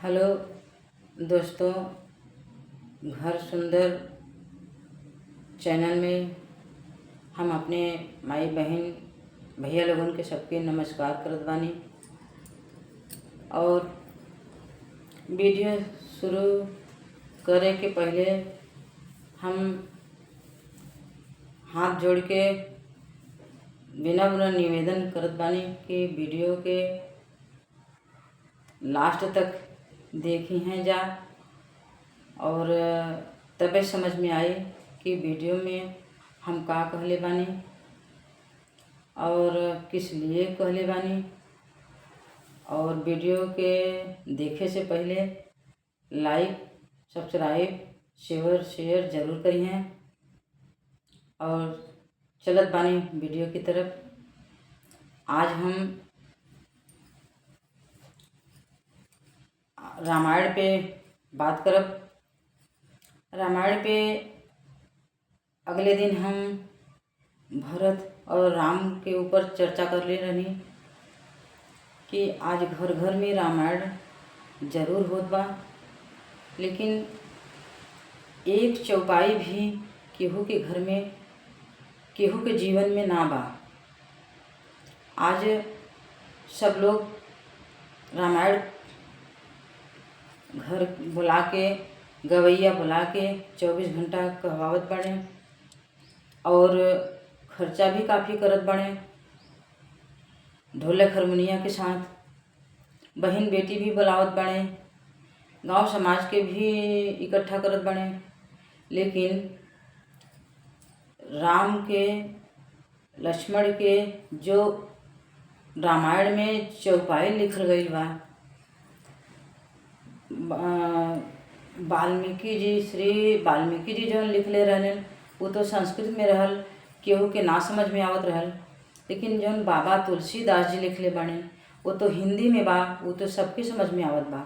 Hello दोस्तों, घर सुंदर चैनल में हम अपने माई बहन भैया लोगन के सबके नमस्कार करत बानी। और वीडियो शुरू करे के पहले हम हाथ जोड़ के बिना निवेदन करत बानी कि वीडियो के लास्ट तक देखी हैं जा और तबे समझ में आई कि वीडियो में हम का कहले बानी और किस लिए कहले बानी। और वीडियो के देखे से पहले लाइक सब्सक्राइब शेयर ज़रूर करी हैं। और चलत बानी वीडियो की तरफ। आज हम रामायण पे बात करब। रामायण पे अगले दिन हम भरत और राम के ऊपर चर्चा कर ले रहनी कि आज घर घर में रामायण जरूर होत बा, लेकिन एक चौपाई भी केहू के घर में केहू के जीवन में ना बा। आज सब लोग रामायण घर बुला के गवैया बुला के 24 घंटा कहवावत बने और खर्चा भी काफ़ी करत बने। ढोलक हारमोनिया के साथ बहन बेटी भी बुलावत बने, गांव समाज के भी इकट्ठा करत बने। लेकिन राम के लक्ष्मण के जो रामायण में चौपाई लिखल गई बा, श्री वाल्मीकि जी जो लिखले रहलन वो तो संस्कृत में रहल, केहू के ना समझ में आवत रहल। लेकिन जौन बाबा तुलसीदास जी लिखले बाने वो तो हिंदी में बा, वो तो सबके समझ में आवत बा।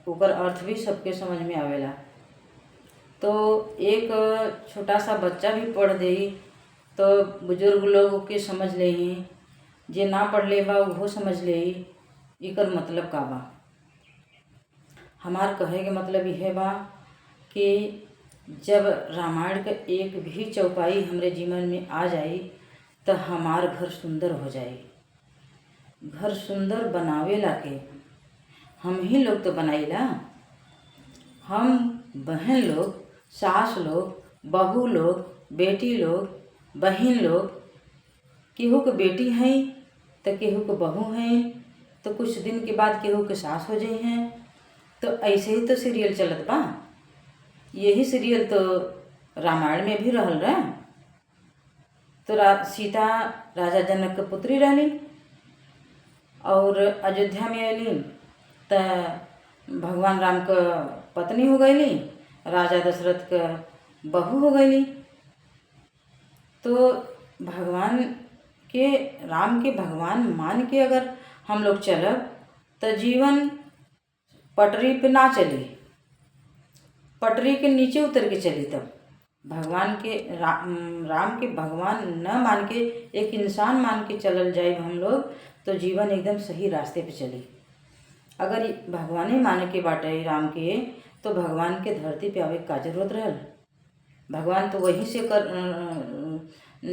ओकर अर्थ भी सबके समझ में आवेला। तो एक छोटा सा बच्चा भी पढ़ देई तो बुजुर्ग लोग के समझ लेही, जे ना पढ़ ले बा वो समझ लेही। एकर मतलब का बा? हमार कहे के मतलब यह बा कि जब रामायण का एक भी चौपाई हमरे जीवन में आ जाई तो हमार घर सुंदर हो जाई। घर सुंदर बनावे लाके हम ही लोग तो बनाईला। हम बहन लोग, सास लोग, बहू लोग, बेटी लोग, बहन लोग, केहू के बेटी हैं तो केहू के बहू हैं, तो कुछ दिन के बाद केहू के सास हो जाई हैं। तो ऐसे ही तो सीरियल चलत बा। यही सीरियल तो रामायण में भी रहल रहा। तो सीता राजा जनक के पुत्री रहली और अयोध्या में अली तो भगवान राम का पत्नी हो गईली, राजा दशरथ का बहू हो गईली। तो भगवान के राम के भगवान मान के अगर हम लोग चलब तो जीवन पटरी पे ना चली, पटरी के नीचे उतर के चली। तब भगवान के राम के भगवान न मान के एक इंसान मान के चलल जाए हम लोग तो जीवन एकदम सही रास्ते पे चली। अगर भगवान माने के बाटे राम के तो भगवान के धरती पे आवे का जरूरत रहल? भगवान तो वहीं से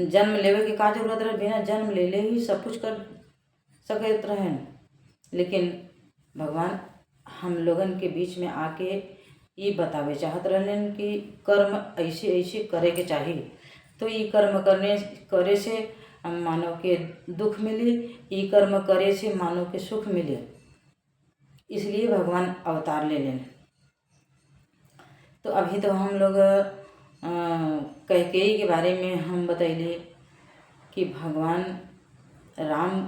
जन्म लेवे के का जरूरत रहल? बिना जन्म ले ले ही सब कुछ कर सकत रहन। लेकिन भगवान हम लोगन के बीच में आके ये बतावे चाहत रहन कि कर्म ऐसे ऐसे करे के चाहिए। तो ये कर्म करे से मानव के दुख मिली, ये कर्म करे से मानव के सुख मिले। इसलिए भगवान अवतार ले लें। तो अभी तो हम लोग कैकेयी के बारे में हम बतैले कि भगवान राम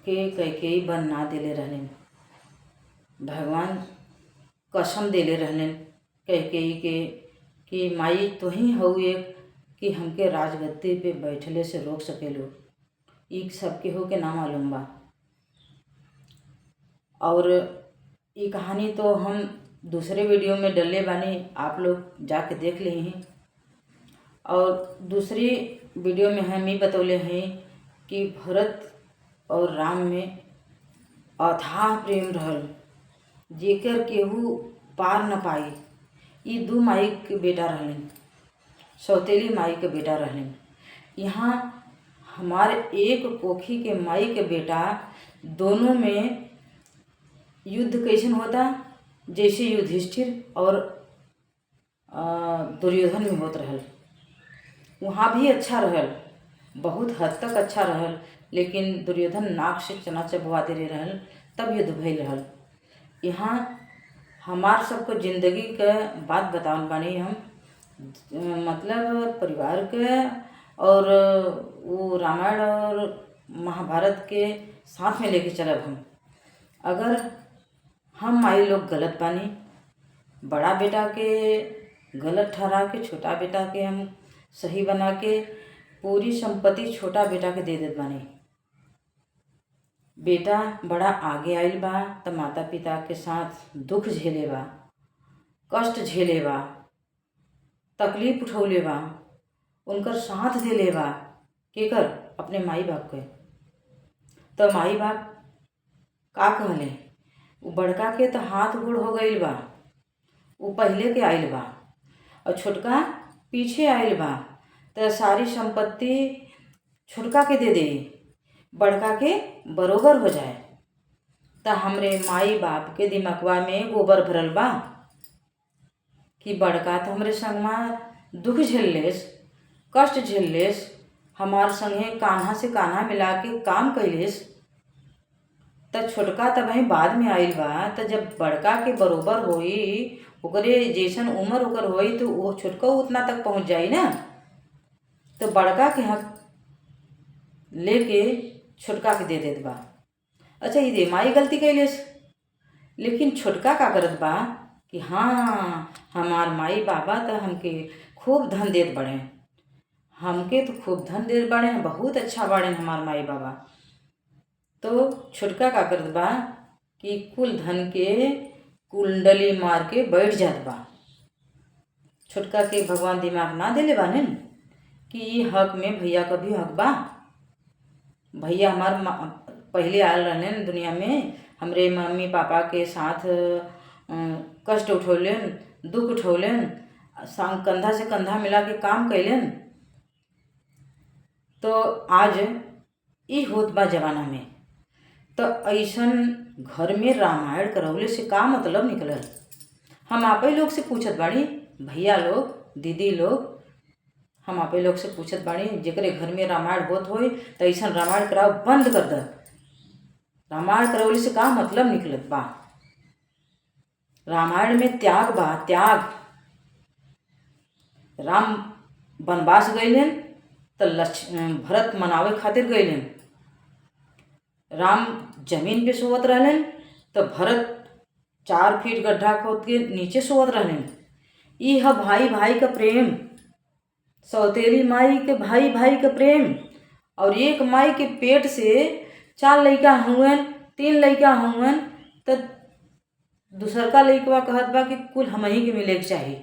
के कैकेयी बन ना देले रहलन। भगवान कसम देले रहलन कैकेयी के कि माई तो ही हऊ एक कि हमके राजगद्दी पे बैठले से रोक सकेलो। ई सबके हो के ना मालूम बा। और ये कहानी तो हम दूसरे वीडियो में डले बानी, आप लोग जाके देख ले हैं। और दूसरी वीडियो में हम ये बतौले हैं कि भरत और राम में अथाह प्रेम रहल। जेकर केहू पार न पाई। ई दू माई के बेटा रहलन, सौतेली माई के बेटा रहलन। यहाँ हमारे एक कोखी के माई के बेटा, दोनों में युद्ध कैसन होता, जैसे युधिष्ठिर और दुर्योधन में होत रहल। वहाँ भी अच्छा रहल, बहुत हद तक अच्छा रहल, लेकिन दुर्योधन नाक से चना चबवा दे रहल, तब युद्ध भइल रहल। यहाँ हमार सबको जिंदगी के बात बतावन बानी हम, मतलब परिवार के, और वो रामायण और महाभारत के साथ में लेके चलब हम। अगर हम माई लोग गलत बानी, बड़ा बेटा के गलत ठहरा के छोटा बेटा के हम सही बना के पूरी संपत्ति छोटा बेटा के दे देत बानी। बेटा बड़ा आगे आइल बा त माता पिता के साथ दुख झेले बा, कष्ट झेले बा, तकलीफ उठौले बा, उनकर साथ देले बा। केकर? अपने माई बाप के। तो माई बाप का कहले, वो बड़का के तो हाथ गोड़ हो गईल बा, वो पहले के आइल बा, और छोटका पीछे आइल बा, तो सारी संपत्ति छोटका के दे दे, बड़का के बरोबर हो जाए। तो हमरे माई बाप के दिमागवा में गोबर भरल बा कि बड़का तो हमरे संगमा दुख झेललेस, कष्ट झेललेस, हमार संगे कान्हा से कान्हा मिला के काम कैलेस। तो छोटका तब वहीं बाद में आइल बा, तो जब बड़का के बरोबर होई, ओकरे जैसन उम्र ओकर होई, तो वो छोटका उतना तक पहुँच जाई ना। तो बड़का के हक लेके छोटका के दे देत बा। अच्छा, ये माई गलती कैलेस, लेकिन छोटका का करत बा कि हाँ, हमार माई बाबा तो हमके खूब धन देत बड़े, हमके तो खूब धन देत बड़े, बहुत अच्छा बड़े हमार माई बाबा। तो छोटका का करत बा कि कुल धन के कुंडली मार के बैठ जात बा। छोटका के भगवान दिमाग ना देले बाने कि ये हक में भैया का भी हक बा। भैया हमार पहले आयल रहने दुनिया में, हमरे मम्मी पापा के साथ कष्ट उठौलेन, दुख उठौलेन, कंधा से कंधा मिला के काम कैलेन। तो आज ई होत बा जमाना में, तो ऐसन घर में रामायण करौले से का मतलब निकलल। हम आपे लोग से पूछत बाड़ी, भैया लोग, दीदी लोग, हम आपे लोग से पूछत बाड़ी, जेकरे घर में रामायण होत होई तो ऐसन रामायण कराव बंद कर द। रामायण करौले से का मतलब निकलत बा। रामायण में त्याग बा, त्याग। राम वनवास गइलेन तो भरत मनावे खातिर गइलेन। राम जमीन पे सोवत रहलेन तो भरत 4 फीट गड्ढा खोद के नीचे सोवत रहलेन। ई ह भाई भाई का प्रेम, सौतेली माई के भाई भाई का प्रेम। और एक माई के पेट से 4 लइका हुवन, 3 लइका हुवन, तो दूसरका लइकवा कहत बा कि कुल हमही के मिले के चाही।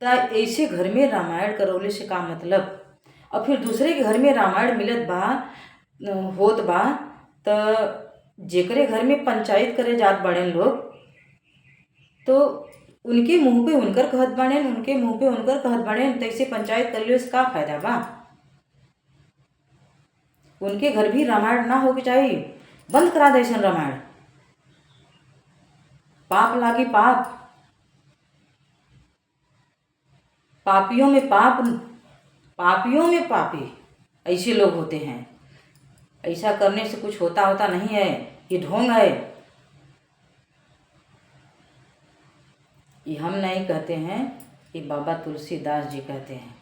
तो ऐसे घर में रामायण करौले से का मतलब। और फिर दूसरे के घर में रामायण मिलत बा, होत बा, तो जेकरे घर में पंचायत करे जात बड़े लोग, तो उनके मुंह पे उनकर कहत बाड़े, उनके मुंह पे उनकर कहत बाड़े, तो ऐसे पंचायत करले से का फायदा बा। उनके घर भी रामायण ना होके चाहिए, बंद करा दे ऐसन रामायण। पाप लागी पाप, पापियों में पाप, पापियों में पापी, ऐसे लोग होते हैं। ऐसा करने से कुछ होता नहीं है, ये ढोंग है। ये हम नहीं कहते हैं, ये बाबा तुलसीदास जी कहते हैं।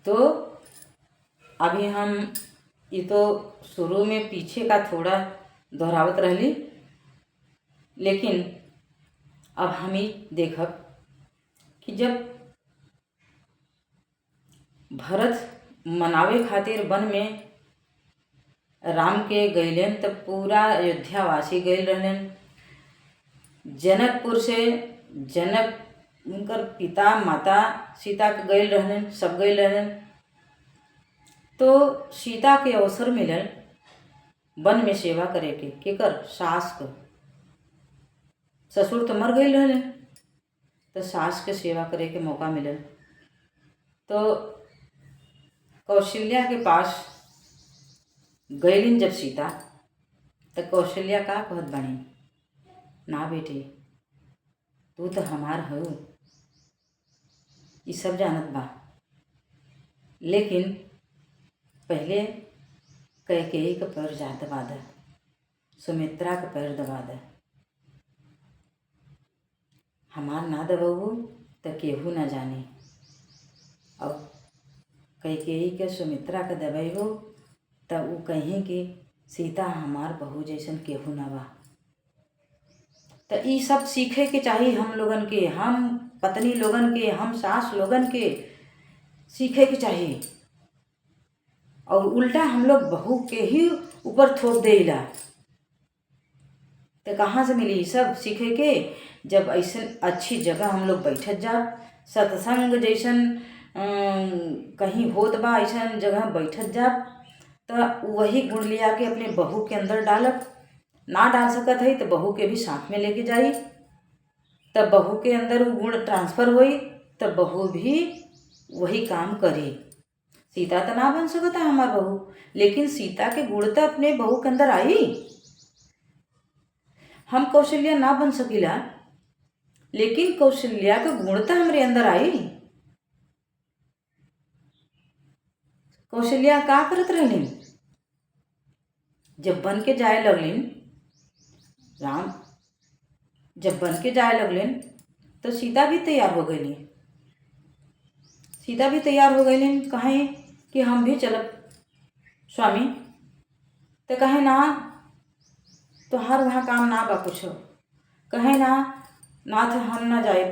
तो अभी हम ये तो शुरू में पीछे का थोड़ा दोहरावत रहली, लेकिन अब हम ही देखब कि जब भरत मनावे खातिर वन में राम के गइलेन, तब पूरा अयोध्यावासी गइल रहलन। जनकपुर से जनक, उनकर पिता माता सीता के गइल रहलन, सब गइल रहलन। तो सीता के अवसर मिलल वन में सेवा करे के केकर सास क। ससुर तो मर गई रहले, तो सास के सेवा करे के मौका मिलल। तो कौशल्या के पास गईलिन जब सीता, तो कौशल्या का कहत बानी, ना बेटी तू तो हमार हो, ये सब जानत बा, लेकिन पहले कैकेयी का पैर जा दबा दे, सुमित्रा का पैर दबा दे। हमार ना दबाबू तो केहू ना जाने, और कैकेयी के सुमित्रा के दबाइबो तब वो कहीं कि सीता हमार बहू जैसन केहू ना बा। तो ये सब सीखे के चाहिए हम लोगन के, हम पत्नी लोगन के, हम सास लोगन के सीखे के चाहिए। और उल्टा हम लोग बहू के ही ऊपर थोप देला, तो कहाँ से मिली सब सीखे के। जब ऐसे अच्छी जगह हम लोग बैठत जा, सत्संग जैसन कहीं होत बा ऐसन जगह बैठत जा, तो वही गुण लिया के अपने बहू के अंदर डालब। ना डाल सकत है तो बहू के भी साथ में लेके जाई, तब बहू के अंदर वो गुण ट्रांसफर होई, तब बहू भी वही काम करी। सीता तो ना बन सकता हमार बहू, लेकिन सीता के गुण तो अपने बहू के अंदर आई। हम कौशल्या ना बन सकीला, लेकिन कौशल्या के गुण तो हमरे अंदर आई। कौशल्या का करत रहलिन, जब बन के जाए लगलिन, राम जब बन के जाए लगलिन तो सीता भी तैयार हो गई। सीता भी तैयार हो गई, कहें कि हम भी चलब स्वामी। तो कहे ना तोहार वहाँ काम ना बा कुछ, कहे ना नाथ हम ना जाए,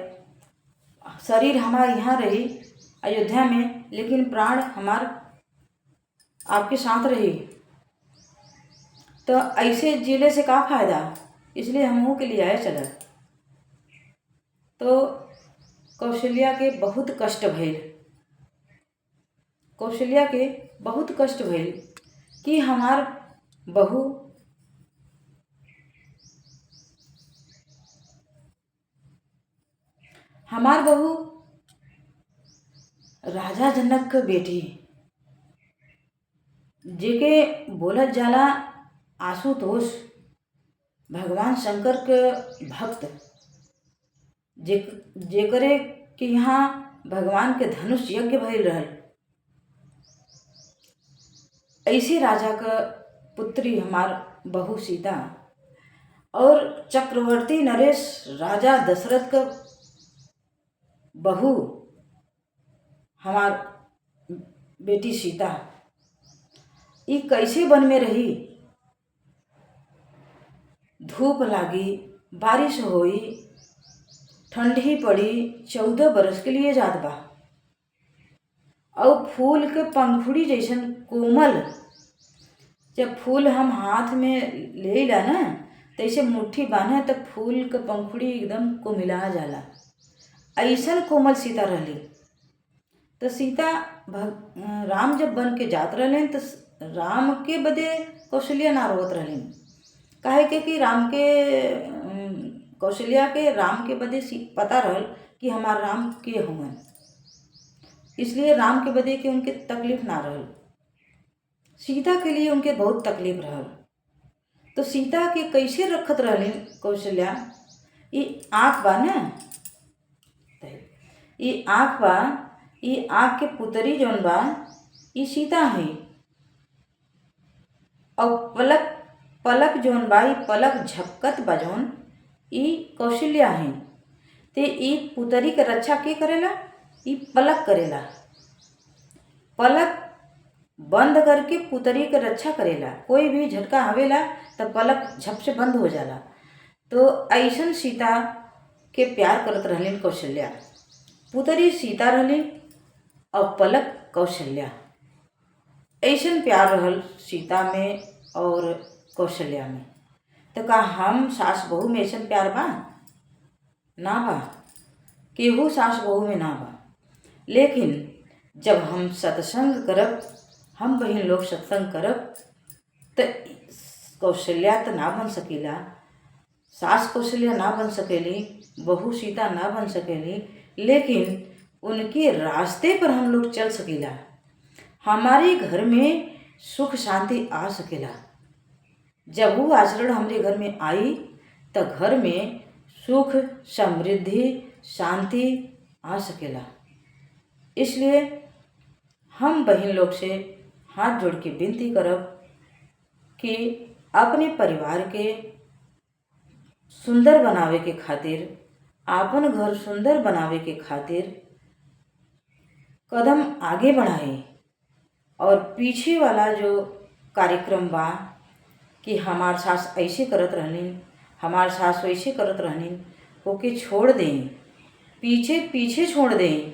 शरीर हमार यहाँ रही अयोध्या में, लेकिन प्राण हमार आपके साथ रही। तो ऐसे जिले से का फायदा, इसलिए हमहू के लिए आए चल। तो कौशल्या के बहुत कष्ट भइल, कौशल्या के बहुत कष्ट भइल कि हमार बहू राजा जनक के बेटी, जेके बोलत जाला आशुतोष, भगवान शंकर के भक्त, जेकरे कि यहाँ भगवान के धनुष यज्ञ भइल रहल, ऐसे राजा का पुत्री हमार बहू सीता। और चक्रवर्ती नरेश राजा दशरथ का बहू हमार बेटी सीता, ये कैसे वन में रही। धूप लागी, बारिश होई, ठंडी पड़ी, 14 बरस के लिए जात बा। और फूल के पंखुड़ी जैसन कोमल, जब फूल हम हाथ में ले ला ना, तैसे मुट्ठी बांधे तो फूल के पंखुड़ी एकदम कोमिला जाला, ऐसन कोमल सीता रहली। तो सीता राम जब बन के जात रहलन, तो राम के बदे कौशल्या ना रोत रहलिन, काहे के कि राम के कौशल्या के राम के बदे पता रहल कि हमार राम के होंगन, इसलिए राम के बदे के उनके तकलीफ ना रहल। सीता के लिए उनके बहुत तकलीफ रहल। तो सीता के कैसे रखत रहलिन कौशल्या, ये आँख बा ना, ये आँख बा, ये आँख के पुतरी जौन बा ये सीता है। और पलक पलक जौन बा, ये पलक झपकत बा जौन, ये कौशल्या है। ते ये पुतरी के रक्षा के करेला, ये पलक करेला। पलक बंद करके पुतरी के रक्षा करेला, कोई भी झटका आवेला तो पलक झप से बंद हो जाला। तो ऐसन सीता के प्यार करत रहलिन कौशल्या, पुतरी सीता रहलिन और पलक कौशल्या। ऐसन प्यार रहल सीता में और कौशल्या में। तो का हम सास बहू में ऐसन प्यार बा? ना बा, केहू सास बहू में ना बा। लेकिन जब हम सत्संग करब, हम बहन लोग सत्संग करब, तो कौशल्या तो ना बन सकेला, सास कौशल्या ना बन सकेली, बहू सीता ना बन सकेली, लेकिन उनके रास्ते पर हम लोग चल सकेला। हमारे घर में सुख शांति आ सकेला। जब वो आचरण हमारे घर में आई तो घर में सुख समृद्धि शांति आ सकेला। इसलिए हम बहन लोग से हाथ जोड़ के विनती करब कि अपने परिवार के सुंदर बनावे के खातिर, आपन घर सुंदर बनावे के खातिर कदम आगे बढ़ाए। और पीछे वाला जो कार्यक्रम बा कि हमार सास ऐसे करत रहनी, हमार सास वैसे करत रहनी, ओके छोड़ दें, पीछे पीछे छोड़ दें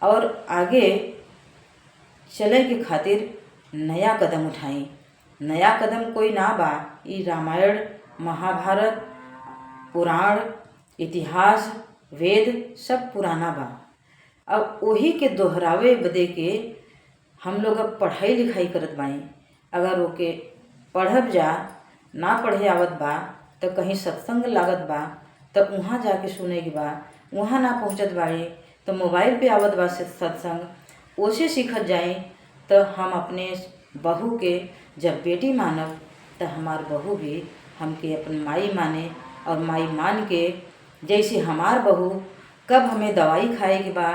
और आगे चले के खातिर नया कदम उठाएं। नया कदम कोई ना बा, ये रामायण महाभारत पुराण इतिहास वेद सब पुराना बा। अब वही के दोहरावे बदे के हम लोग अब पढ़ाई लिखाई करत बानी। अगर ओके पढ़ब जा ना पढ़े आवत बा तो कहीं सत्संग लागत बा तो वहाँ जाके सुने के बा, वहाँ ना पहुँचत बाड़ी तो मोबाइल पे आवत बा सत्संग, ओसे सीखत जाए। तो हम अपने बहू के जब बेटी मानब तो हमार बहू भी हमके अपन माई माने, और माई मान के जैसे हमार बहू कब हमें दवाई खाए के बा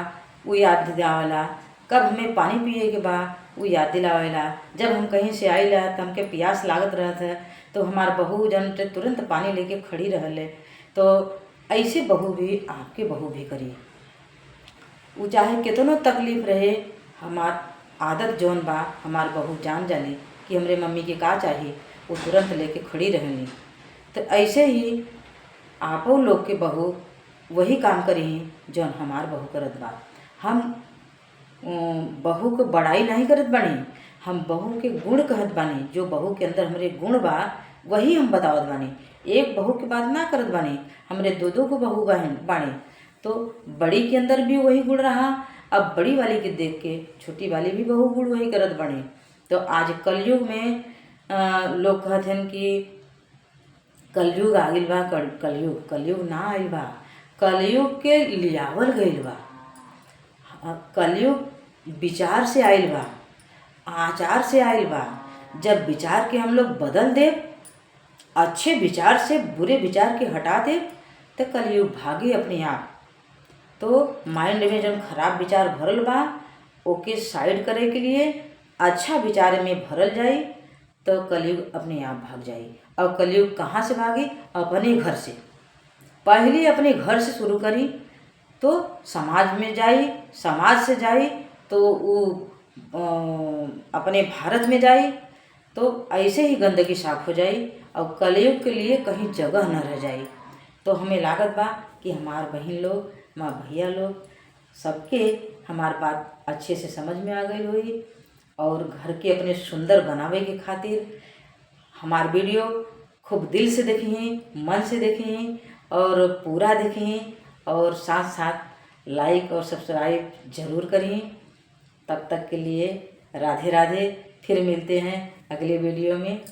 वो याद दिलावेला, कब हमें पानी पिए के बा वो याद दिलावेला। जब हम कहीं से आइला तो हमके प्यास लागत रहत है तो हमार बहू जन तुरंत पानी लेके खड़ी रहले। तो ऐसे बहू भी आपके बहू भी करी। वो चाहे कितनो तकलीफ रहे, हमार आदत जौन बा हमार बहू जान जाली कि हमरे मम्मी के का चाहिए, वो तुरंत लेके खड़ी रहली। तो ऐसे ही आपो लोग के बहू वही काम करी जौन हमार बहू करत बा। हम बहू को बड़ाई नहीं करत बानी, हम बहू के गुण कहत बानी। जो बहू के अंदर हमरे गुण बा वही हम बतावत बानी। एक बहू की बात ना करत बानी, हमरे दो दो को बहू बानी। तो बड़ी के अंदर भी वही गुण रहा, अब बड़ी वाली के देख के छोटी वाली भी बहू गुण वही करत बानी। तो आज कलयुग में लोग कहते हैं कि कलयुग आ गइल बा, कलयुग ना आइल बा, कलयुग के लियावल गइल बा। कलयुग विचार से आइल बा, आचार से आइल बा। जब विचार के हम लोग बदल दे, अच्छे विचार से बुरे विचार के हटा दे तो कलयुग भागे अपने आप। तो माइंड में जब खराब विचार भरल बा ओके साइड करे के लिए अच्छा विचार में भरल जाई तो कलयुग अपने आप भाग जाई। और कलयुग कहाँ से भागी? अपने घर से। पहले अपने घर से शुरू करी तो समाज में जाई, समाज से जाई तो वो अपने भारत में जाई, तो ऐसे ही गंदगी साफ हो जाई और कलयुग के लिए कहीं जगह न रह जाई। तो हमें लागत बा कि हमार बहन लोग, माँ भैया लोग सबके हमार बात अच्छे से समझ में आ गई हुई। और घर के अपने सुंदर बनावे के खातिर हमार वीडियो खूब दिल से देखी, मन से देखी और पूरा देखी, और साथ साथ लाइक और सब्सक्राइब जरूर करें। तब तक के लिए राधे राधे। फिर मिलते हैं अगले वीडियो में।